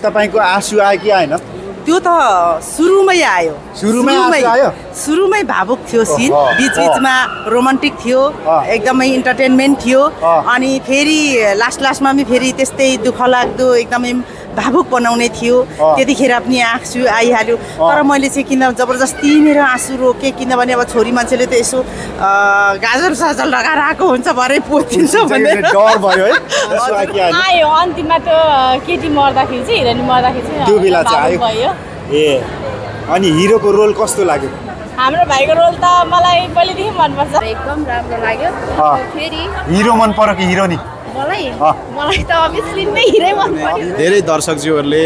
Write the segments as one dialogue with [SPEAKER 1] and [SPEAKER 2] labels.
[SPEAKER 1] तपाईको आँसु आयो कि आएन?
[SPEAKER 2] त्यो त सुरुमै आयो। सुरुमै भावुक थियो सिन, बीचमा रोमान्टिक थियो, एकदमै इन्टरटेनमेन्ट थियो, अनि फेरि लास्टमा पनि फेरि त्यस्तै दुःख लाग्दो एकदमै भावुक बनाउने थियो। त्यतिखेर पनि आँसु आइहाल्यो। तर मैले चाहिँ किन जबरजस्ती मेरो आँसु रोकेँ, किनभने अब छोरी मान्छेले त यसो गाजर साजर लगाएर आएको हुन्छ भरे पोतिन्छ भनेर
[SPEAKER 1] डर भयो है।
[SPEAKER 3] आयो अन्तिममा त्यो केटी मर्दाखेरि चाहिँ हिरोइन मर्दाखेरि चाहिँ
[SPEAKER 1] त्यो बेला चाहिँ आयो। ए अनि हिरोको रोल कस्तो लाग्यो?
[SPEAKER 3] हाम्रो भाइको रोल त मलाई पहिलेदेखि मनपर्छ, एकदम राम्रो लाग्यो। फेरि
[SPEAKER 1] हिरो मन पर्यो कि हिरोनी?
[SPEAKER 3] मलाई त अभियसली नै हिरै मन पर्यो।
[SPEAKER 4] धेरै दर्शकज्यूहरूले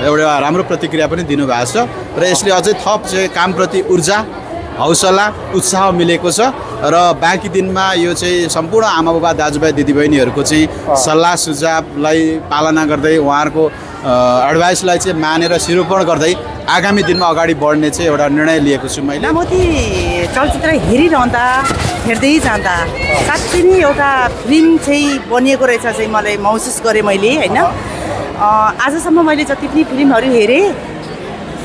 [SPEAKER 4] एउटा राम्रो प्रतिक्रिया पनि दिनुभएको छ र यसले अझै थप चाहिँ कामप्रति ऊर्जा, हौसला, उत्साह मिलेको छ र बाँकी दिनमा यो चाहिँ सम्पूर्ण आमाबुबा, दाजुभाइ, दिदीबहिनीहरूको चाहिँ सल्लाह सुझावलाई पालना गर्दै उहाँहरूको एडभाइसलाई चाहिँ मानेर सिरोपण गर्दै आगामी दिनमा अगाडि बढ्ने चाहिँ एउटा निर्णय लिएको छु मैले।
[SPEAKER 2] नामोती चलचित्र हेर्दै जाँदा साँच्चै नै एउटा फिल्म चाहिँ बनिएको रहेछ चाहिँ मलाई महसुस गरेँ मैले होइन। आजसम्म मैले जति पनि फिल्महरू हेरेँ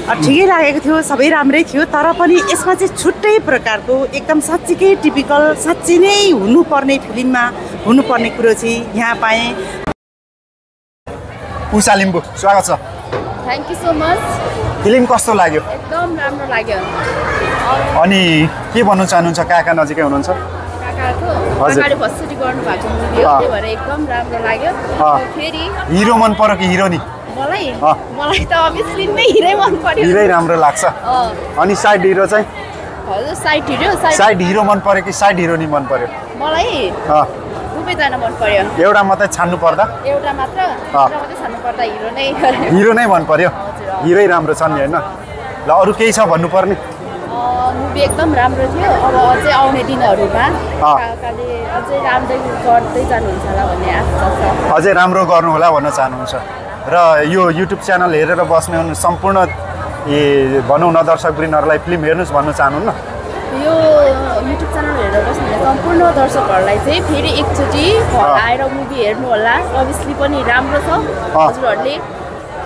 [SPEAKER 2] ठिकै लागेको थियो, सबै राम्रै थियो, तर पनि यसमा चाहिँ छुट्टै प्रकारको एकदम साँच्चीकै टिपिकल साँच्चै नै हुनुपर्ने फिल्ममा हुनुपर्ने कुरो चाहिँ यहाँ पाएँ।
[SPEAKER 1] उषा लिम्बू स्वागत छ।
[SPEAKER 3] Thank you so much.
[SPEAKER 1] Film कस्तो लाग्यो?
[SPEAKER 3] एकदम राम्रो लाग्यो।
[SPEAKER 1] अनि के भन्नु चाहनुहुन्छ? काका नजिकै हुनुहुन्छ?
[SPEAKER 3] काकाले फर्स्ट गर्नु भएको मुभी हो, त्यही भएर एकदम राम्रो लाग्यो। फेरि
[SPEAKER 1] हिरो मन पर्यो कि हिरोनी?
[SPEAKER 3] मलाई त अभियसली नै हिरै मन पर्यो।
[SPEAKER 1] हिरै राम्रो लाग्छ। अनि साइड हिरो चाहिँ?
[SPEAKER 3] हजुर
[SPEAKER 1] साइड हिरो मन पर्यो कि साइड हिरोनी मन पर्यो?
[SPEAKER 3] मलाई दुवैजना मन पर्यो।
[SPEAKER 1] एउटा मात्रै छान्नु पर्दा?
[SPEAKER 3] एउटा मात्रै छान्नु पर्दा
[SPEAKER 1] हिरो नै मन पर्यो। हिरै राम्रो छ नि होइन। ल अरू केही छ भन्नुपर्ने?
[SPEAKER 3] मुभी एकदम राम्रो थियो। अब अझै आउने दिनहरूमा काकाले अझै राम्रै गर्दै जानुहुन्छ होला भन्ने आशा छ।
[SPEAKER 1] अझै राम्रो गर्नु होला भन्न चाहनुहुन्छ र यो युट्युब च्यानल हेरेर बस्ने सम्पूर्ण भनौँ न दर्शकवृन्दहरूलाई फिल्म हेर्नुहोस् भन्नु चाहनुहुन्न?
[SPEAKER 3] यो युट्युब च्यानल हेरेर बस्ने सम्पूर्ण दर्शकहरूलाई चाहिँ फेरि एकचोटि आएर मुभी हेर्नु होला। अभियसली पनि राम्रो छ। हजुरहरूले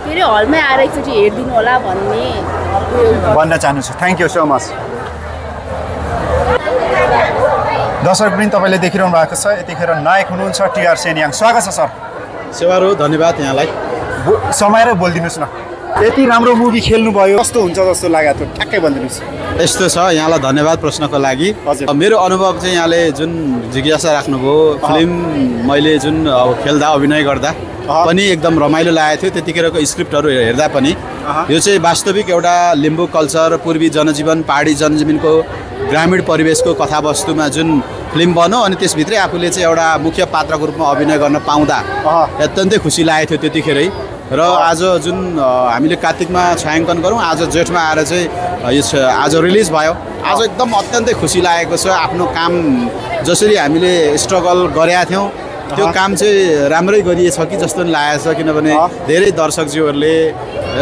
[SPEAKER 3] फेरि हलमै आएर एकचोटि हेरिदिनु होला
[SPEAKER 1] भन्न चाहन्छु। Thank you so much. दर्शकवृन्द तपाईँले देखिरहनु भएको छ यतिखेर नायक हुनुहुन्छ टिआर सेनियाङ। स्वागत छ सर।
[SPEAKER 4] सेवारो धन्यवाद यहाँलाई।
[SPEAKER 1] समाएर बोलिदिनुहोस् न, यति राम्रो मुभी खेल्नुभयो, कस्तो हुन्छ जस्तो लागेको थियो ठ्याक्कै भनिदिनुहोस्।
[SPEAKER 4] यस्तो छ, यहाँलाई धन्यवाद प्रश्नको लागि। मेरो अनुभव चाहिँ यहाँले जुन जिज्ञासा राख्नुभयो, फिल्म मैले जुन अब खेल्दा अभिनय गर्दा पनि एकदम रमाइलो लागेको थियो। त्यतिखेरको स्क्रिप्टहरू हेर्दा पनि यो चाहिँ वास्तविक एउटा लिम्बू कल्चर, पूर्वी जनजीवन, पहाडी जनजीवनको ग्रामीण परिवेशको कथावस्तुमा जुन फिल्म बन्यो अनि त्यसभित्रै आफूले चाहिँ एउटा मुख्य पात्रको रूपमा अभिनय गर्न पाउँदा अत्यन्तै खुसी लागेको थियो त्यतिखेरै। र आज जुन हामीले कार्तिकमा छायाङ्कन गरौँ, आज जेठमा आएर चाहिँ यो आज रिलिज भयो। आज एकदम अत्यन्तै खुसी लागेको छ। आफ्नो काम जसरी हामीले स्ट्रगल गरेका थियौँ त्यो काम चाहिँ राम्रै गरिएछ कि जस्तो पनि लागेको छ, किनभने धेरै दर्शकज्यूहरूले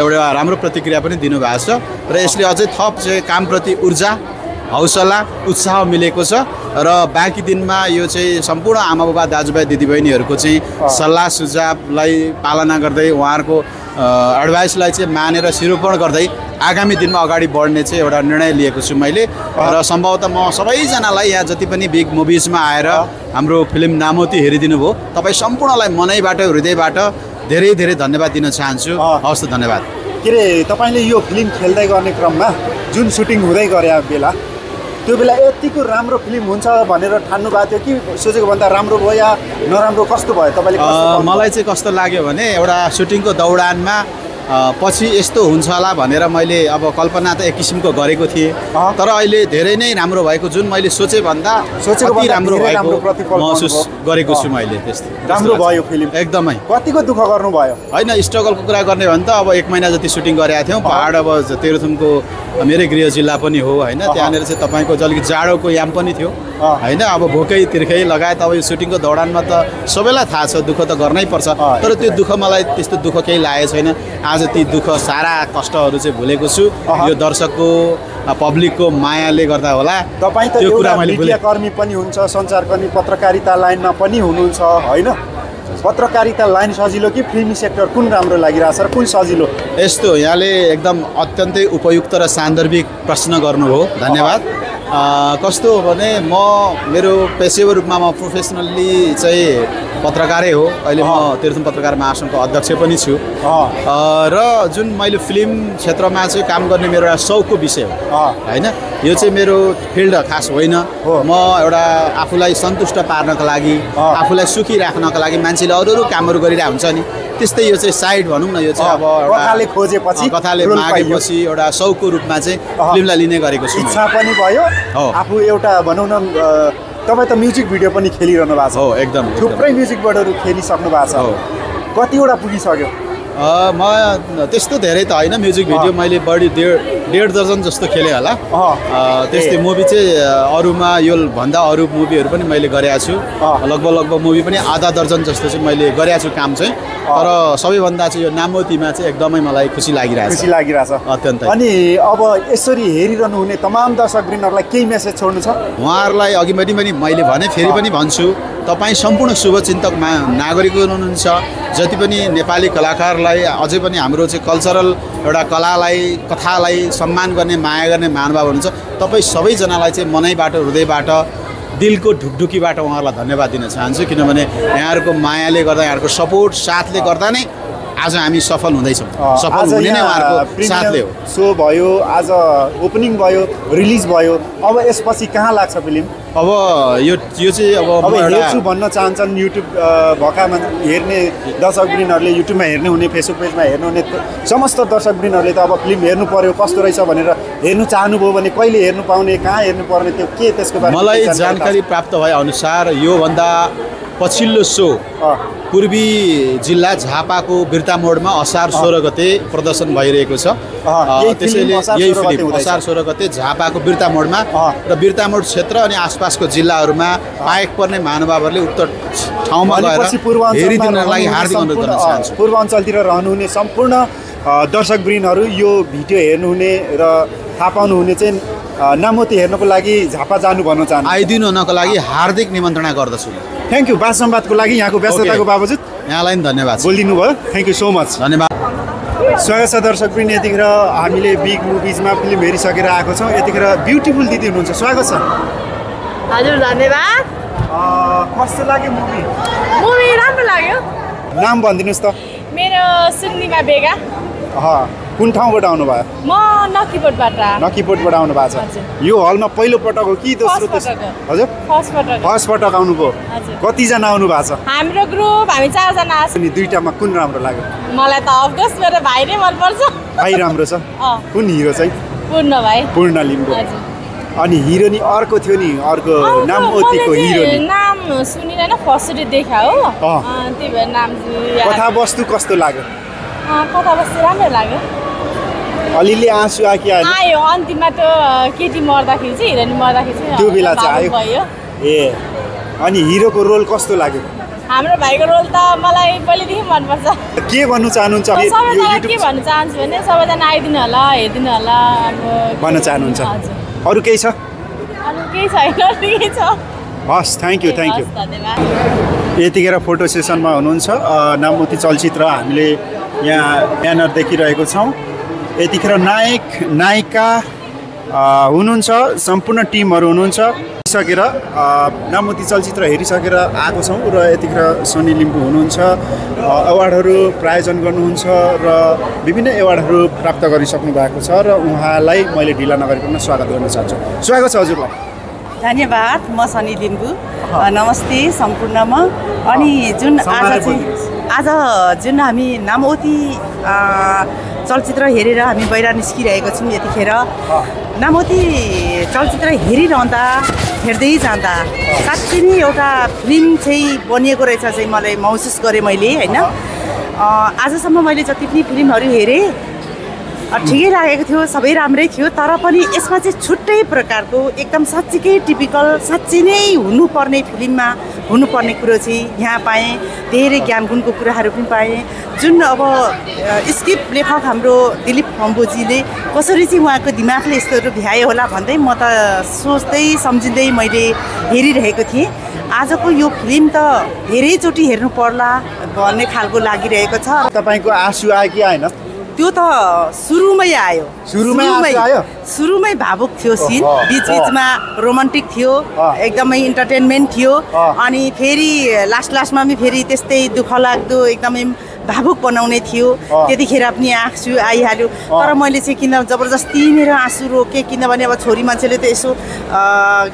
[SPEAKER 4] एउटा राम्रो प्रतिक्रिया पनि दिनुभएको छ र यसले अझै थप चाहिँ कामप्रति ऊर्जा, हौसला, उत्साह मिलेको छ र बाँकी दिनमा यो चाहिँ सम्पूर्ण आमाबुबा, दाजुभाइ, दिदीबहिनीहरूको चाहिँ सल्लाह सुझावलाई पालना गर्दै उहाँहरूको एडभाइसलाई चाहिँ मानेर सिरोपण गर्दै आगामी दिनमा अगाडि बढ्ने चाहिँ एउटा निर्णय लिएको छु मैले। र सम्भवतः म सबैजनालाई यहाँ जति पनि बिग मुभिजमा आएर हाम्रो फिल्म नामोती हेरिदिनु भयो, तपाईँ सम्पूर्णलाई मनैबाट, हृदयबाट धेरै धेरै धन्यवाद दिन चाहन्छु। हवस् त, धन्यवाद।
[SPEAKER 1] के अरे तपाईँले यो फिल्म खेल्दै गर्ने क्रममा जुन सुटिङ हुँदै गरे बेला त्यो बेला यतिको राम्रो फिल्म हुन्छ भनेर ठान्नु भएको थियो कि सोचेको भन्दा राम्रो भयो या नराम्रो कस्तो भयो तपाईँले?
[SPEAKER 4] मलाई चाहिँ कस्तो लाग्यो भने एउटा सुटिङको दौडानमा पछि यस्तो हुन्छ होला भनेर मैले अब कल्पना त एक किसिमको गरेको थिएँ, तर अहिले धेरै नै राम्रो भएको, जुन मैले सोचेको भन्दा राम्रो भएको महसुस गरेको छु मैले। त्यस्तो
[SPEAKER 1] राम्रो भयो फिल्म
[SPEAKER 4] एकदमै।
[SPEAKER 1] कतिको दुःख गर्नुभयो?
[SPEAKER 4] होइन, स्ट्रगलको कुरा गर्ने भने त अब 1 महिना जति सुटिङ गरेका थियौँ। पहाड अब तेह्रथुमको मेरै गृह जिल्ला पनि हो होइन, त्यहाँनिर चाहिँ तपाईँको अलिकति जाडोको याम पनि थियो होइन। अब भोकै तिर्खै लगायत अब यो सुटिङको दौडानमा त सबैलाई थाहा छ दुःख त गर्नै पर्छ, तर त्यो दुःख मलाई त्यस्तो दुःख केही लागेको छैन। आज ती दुःख सारा कष्टहरू चाहिँ भुलेको छु। यो दर्शकको, पब्लिकको मायाले गर्दा होला।
[SPEAKER 1] तपाईँ त एउटा मिडियाकर्मी पनि हुन्छ, सञ्चारकर्मी, पत्रकारिता लाइनमा पनि हुनुहुन्छ होइन? पत्रकारिता लाइन सजिलो कि फिल्मी सेक्टर कुन राम्रो लागिरहेछ र कुन सजिलो?
[SPEAKER 4] यस्तो यहाँले एकदम अत्यन्तै उपयुक्त र सान्दर्भिक प्रश्न गर्नुभयो, धन्यवाद। कस्तो हो भने मेरो पेसेवर रूपमा म प्रोफेसनल्ली चाहिँ पत्रकारै हो। अहिले म तीर्थम पत्रकार महासङ्घको अध्यक्ष पनि छु र जुन मैले फिल्म क्षेत्रमा चाहिँ काम गर्ने मेरो एउटा सौकको विषय हो होइन। यो चाहिँ मेरो फिल्ड खास होइन। म एउटा आफूलाई सन्तुष्ट पार्नको लागि, आफूलाई सुखी राख्नको लागि मान्छेले अरू कामहरू गरिरहेको हुन्छ नि, त्यस्तै यो चाहिँ साइड भनौँ न। यो चाहिँ अब
[SPEAKER 1] कथाले खोजेपछि,
[SPEAKER 4] कथाले मागेपछि एउटा सौकको रूपमा चाहिँ फिल्मलाई लिने गरेको छु।
[SPEAKER 1] इच्छा पनि भयो आफू एउटा भनौँ न। तपाईँ त म्युजिक भिडियो पनि खेलिरहनु भएको छ।
[SPEAKER 4] हो, एकदम
[SPEAKER 1] थुप्रै म्युजिक भिडियोहरू खेलिसक्नु भएको छ। कतिवटा पुगिसक्यो?
[SPEAKER 4] म त्यस्तो धेरै त होइन। म्युजिक भिडियो मैले बढी 1.5 दर्जन जस्तो खेलेँ होला। त्यस्तै मुभी चाहिँ अरूमा यो भन्दा अरू मुभीहरू पनि मैले गरेको छु। लगभग मुभी पनि आधा दर्जन जस्तो चाहिँ मैले गरेको छु काम चाहिँ। तर सबैभन्दा चाहिँ यो नामोतीमा चाहिँ एकदमै मलाई खुसी लागिरहेछ अत्यन्तै।
[SPEAKER 1] अनि अब यसरी हेरिरहनु हुने तमाम दर्शकवृन्दहरूलाई केही मेसेज छोड्नु छ?
[SPEAKER 4] उहाँहरूलाई अघि मैले भने फेरि पनि भन्छु, तपाईँ सम्पूर्ण शुभचिन्तक नागरिक हुनुहुन्छ। जति पनि नेपाली कलाकारलाई अझै पनि हाम्रो चाहिँ कल्चरल एउटा कथालाई सम्मान गर्ने, माया गर्ने महानुभाव हुनुहुन्छ। तपाईँ सबैजनालाई चाहिँ मनैबाट, हृदयबाट, दिलको ढुकढुकीबाट उहाँहरूलाई धन्यवाद दिन चाहन्छु। किनभने यहाँहरूको मायाले गर्दा, यहाँहरूको सपोर्ट साथले गर्दा नै आज हामी सफल हुँदैछौँ। सफल हुने नै उहाँहरूको साथले हो।
[SPEAKER 1] सो भयो, आज ओपनिङ भयो, रिलिज भयो, अब यसपछि कहाँ लाग्छ फिल्म?
[SPEAKER 4] अब यो चाहिँ अब
[SPEAKER 1] हेर्छु भन्न चाहन्छन् युट्युब भएका हेर्ने दर्शकवृन्दहरूले, युट्युबमा हेर्ने हुने, फेसबुक पेजमा हेर्नु हुने समस्त दर्शकवृन्दहरूले त अब फिल्म हेर्नु पर्यो, कस्तो रहेछ भनेर हेर्नु चाहनुभयो भने कहिले हेर्नु पाउने, कहाँ हेर्नु पर्ने, त्यो के त्यसको बारेमा?
[SPEAKER 4] मलाई जानकारी प्राप्त भए अनुसार योभन्दा पछिल्लो सो पूर्वी जिल्ला झापाको बिर्ता मोडमा असार 16 गते प्रदर्शन भइरहेको छ। त्यसैले यही फिल्म असार 16 गते झापाको बिर्ता मोडमा र बिर्ता मोड क्षेत्र अनि आसपासको जिल्लाहरूमा पाएक पर्ने महानुभावहरूले उक्त ठाउँमा गएर हेरिदिनको लागि हार्दिक अनुरोध गर्न चाहन्छु।
[SPEAKER 1] पूर्वाञ्चलतिर रहनुहुने सम्पूर्ण दर्शकवृन्दहरू यो भिडियो हेर्नुहुने र थाहा पाउनुहुने चाहिँ नामोती हेर्नको लागि झापा जानु भन्न चाहन्छु।
[SPEAKER 4] आइदिनु हुनको लागि हार्दिक निमन्त्रणा गर्दछु।
[SPEAKER 1] Thank you. बात संवादको लागि यहाँको व्यस्तताको बावजुद
[SPEAKER 4] यहाँलाई पनि धन्यवाद।
[SPEAKER 1] बोलिदिनु भयो, थ्याङ्क यू सो मच।
[SPEAKER 4] धन्यवाद।
[SPEAKER 1] स्वागत छ दर्शकवृन्द। यतिखेर हामीले बिग मुभिजमा फिल्म हेरिसकेर आएको छौँ। यतिखेर ब्युटिफुल दिदी हुनुहुन्छ, स्वागत छ।
[SPEAKER 3] हजुर धन्यवाद।
[SPEAKER 1] कस्तो लाग्यो मुभी?
[SPEAKER 3] मुभी राम्रो लाग्यो।
[SPEAKER 1] नाम भनिदिनुहोस् त।
[SPEAKER 3] मेरो सुन्निमा बेगा।
[SPEAKER 1] कुन ठाउँबाट आउनुभयो?
[SPEAKER 3] म नकिपोटबाट
[SPEAKER 1] आउनु भएको छ। यो हलमा पहिलो पटक हो कि दोस्रो? हजुर फर्स्ट पटक आउनुभयो। कतिजना आउनु भएको छ?
[SPEAKER 3] हाम्रो ग्रुप हामी 4 जना छौँ।
[SPEAKER 1] अनि दुईटामा कुन राम्रो लाग्यो?
[SPEAKER 3] मलाई त अफकोर्स मेरो भाइ नै मन पर्छ।
[SPEAKER 1] भाइ राम्रो छ। कुन हिरो चाहिँ? पूर्ण लिम्बू। अनि हिरोनी अर्को थियो नि, अर्को नामोतीको हिरोनी
[SPEAKER 3] नाम सुनिन, फर्स्ट देखा हो, त्यही भएर नाम।
[SPEAKER 1] कथावस्तु कस्तो लाग्यो?
[SPEAKER 3] कथावस्तु राम्रो लाग्यो।
[SPEAKER 1] अलिअलि आँसु
[SPEAKER 3] आयो अन्तिममा त्यो केटी मर्दाखेरि चाहिँ, हिरोनी मर्दाखेरि चाहिँ
[SPEAKER 1] त्यो बेला चाहिँ आयो। ए अनि हिरोको रोल कस्तो लाग्यो?
[SPEAKER 3] हाम्रो भाइको रोल त मलाई पहिलेदेखि मनपर्छ।
[SPEAKER 1] के भन्नु चाहनुहुन्छ?
[SPEAKER 3] सबैजना के भन्नु चाहन्छु भने सबैजना आइदिनु होला, हेरिदिनु होला
[SPEAKER 1] भन्न चाहनुहुन्छ? अरू केही छ?
[SPEAKER 3] अरू केही छैन।
[SPEAKER 1] हस्, थ्याङ्क यू।
[SPEAKER 3] धन्यवाद।
[SPEAKER 1] यतिखेर फोटो सेसनमा हुनुहुन्छ नामोती चलचित्र हामीले यहाँ ब्यानर देखिरहेको छौँ। यतिखेर नायक नायिका हुनुहुन्छ, सम्पूर्ण टिमहरू हुनुहुन्छ। सकेर नामोती चलचित्र हेरिसकेर आएको छौँ र यतिखेर सनी लिम्बू हुनुहुन्छ, अवार्डहरू प्रायोजन गर्नुहुन्छ र विभिन्न अवार्डहरू प्राप्त गरिसक्नु भएको छ र उहाँलाई मैले ढिला नगरिकन स्वागत गर्न चाहन्छु। स्वागत छ हजुरलाई।
[SPEAKER 2] धन्यवाद। म सनी लिम्बू। नमस्ते सम्पूर्णमा। अनि जुन आज जुन हामी नामोती चलचित्र हेरेर हामी बाहिर निस्किरहेको छौँ, यतिखेर नामोती चलचित्र हेर्दै जाँदा साँच्चै नै एउटा फिल्म चाहिँ बनिएको रहेछ चाहिँ मलाई महसुस गरेँ मैले होइन। आजसम्म मैले जति पनि फिल्महरू हेरेँ ठिकै लागेको थियो, सबै राम्रै थियो। तर पनि यसमा चाहिँ छुट्टै प्रकारको एकदम साँच्चीकै टिपिकल साँच्चै नै हुनुपर्ने फिल्ममा हुनुपर्ने कुरो चाहिँ यहाँ पाएँ। धेरै ज्ञान गुणको कुराहरू पनि पाएँ, जुन अब स्क्रिप्ट लेखक हाम्रो दिलीप खम्बोजीले कसरी चाहिँ उहाँको दिमागले यस्तोहरू भ्यायो होला भन्दै म त सोच्दै सम्झिँदै मैले हेरिरहेको थिएँ। आजको यो फिल्म त धेरैचोटि हेर्नु पर्ला भन्ने खालको लागिरहेको छ।
[SPEAKER 1] तपाईँको आँसु आयो कि आएन?
[SPEAKER 2] त्यो त सुरुमै आयो, सुरुमै भावुक थियो सिन, बिचमा रोमान्टिक थियो, एकदमै इन्टरटेनमेन्ट थियो। अनि फेरि लास्टमा पनि फेरि त्यस्तै दुःख लाग्दो एकदमै भावुक बनाउने थियो। त्यतिखेर पनि आँसु आइहाल्यो। तर मैले चाहिँ किन जबरजस्ती मेरो आँसु रोकेँ, किनभने अब छोरी मान्छेले त यसो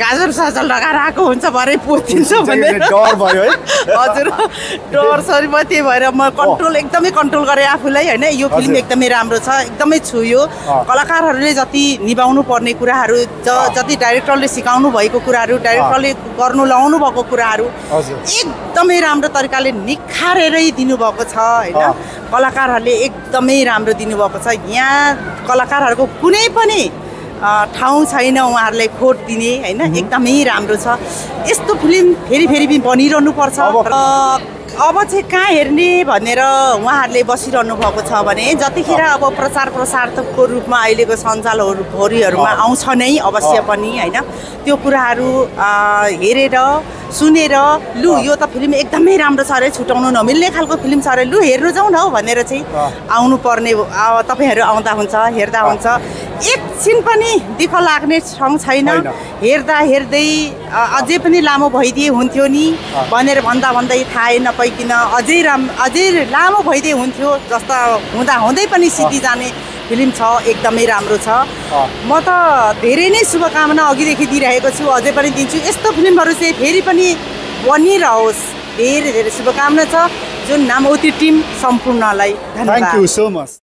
[SPEAKER 2] गाजर साजर लगाएर आएको हुन्छ भरे पोतिन्छ भने
[SPEAKER 1] डर भयो है।
[SPEAKER 2] हजुर डर सरी भयो, त्यही भएर म एकदमै कन्ट्रोल गरेँ आफूलाई होइन। यो फिल्म एकदमै राम्रो छ, एकदमै छुयो। कलाकारहरूले जति निभाउनु पर्ने कुराहरू, जति डाइरेक्टरले सिकाउनु भएको कुराहरू, डाइरेक्टरले गर्नु लगाउनु भएको कुराहरू एकदमै राम्रो तरिकाले निखारेरै दिनुभएको छ होइन। कलाकारहरूले एकदमै राम्रो दिनुभएको छ। यहाँ कलाकारहरूको कुनै पनि ठाउँ छैन उहाँहरूलाई खोट दिने होइन। एकदमै राम्रो छ। यस्तो फिल्म फेरि फेरि पनि बनिरहनु पर्छ। अब चाहिँ कहाँ हेर्ने भनेर उहाँहरूले बसिरहनु भएको छ भने जतिखेर अब प्रचार प्रसारको रूपमा अहिलेको सञ्जालहरूमा आउँछ नै अवश्य पनि होइन। त्यो कुराहरू हेरेर सुनेर लु यो त फिल्म एकदमै राम्रो छ अरे, छुटाउनु नमिल्ने खालको फिल्म छ अरे, लु हेर्नु जाउँ न हौ भनेर चाहिँ आउनुपर्ने। तपाईँहरू आउँदा हुन्छ, हेर्दा हुन्छ, एकछिन पनि दुःख लाग्ने ठाउँ छैन। हेर्दा हेर्दै अझै पनि लामो भइदिए हुन्थ्यो नि भनेर भन्दै थाहै नपाइकन अझै लामो भइदिए हुन्थ्यो जस्ता हुँदै पनि सिद्धि जाने फिल्म छ। एकदमै राम्रो छ। म त धेरै नै शुभकामना अघिदेखि दिइरहेको छु, अझै पनि दिन्छु। यस्तो फिल्महरू चाहिँ फेरि पनि बनिरहोस्, धेरै धेरै शुभकामना छ जुन नामवती टिम सम्पूर्णलाई। धन्यवाद।
[SPEAKER 1] Thank you so much.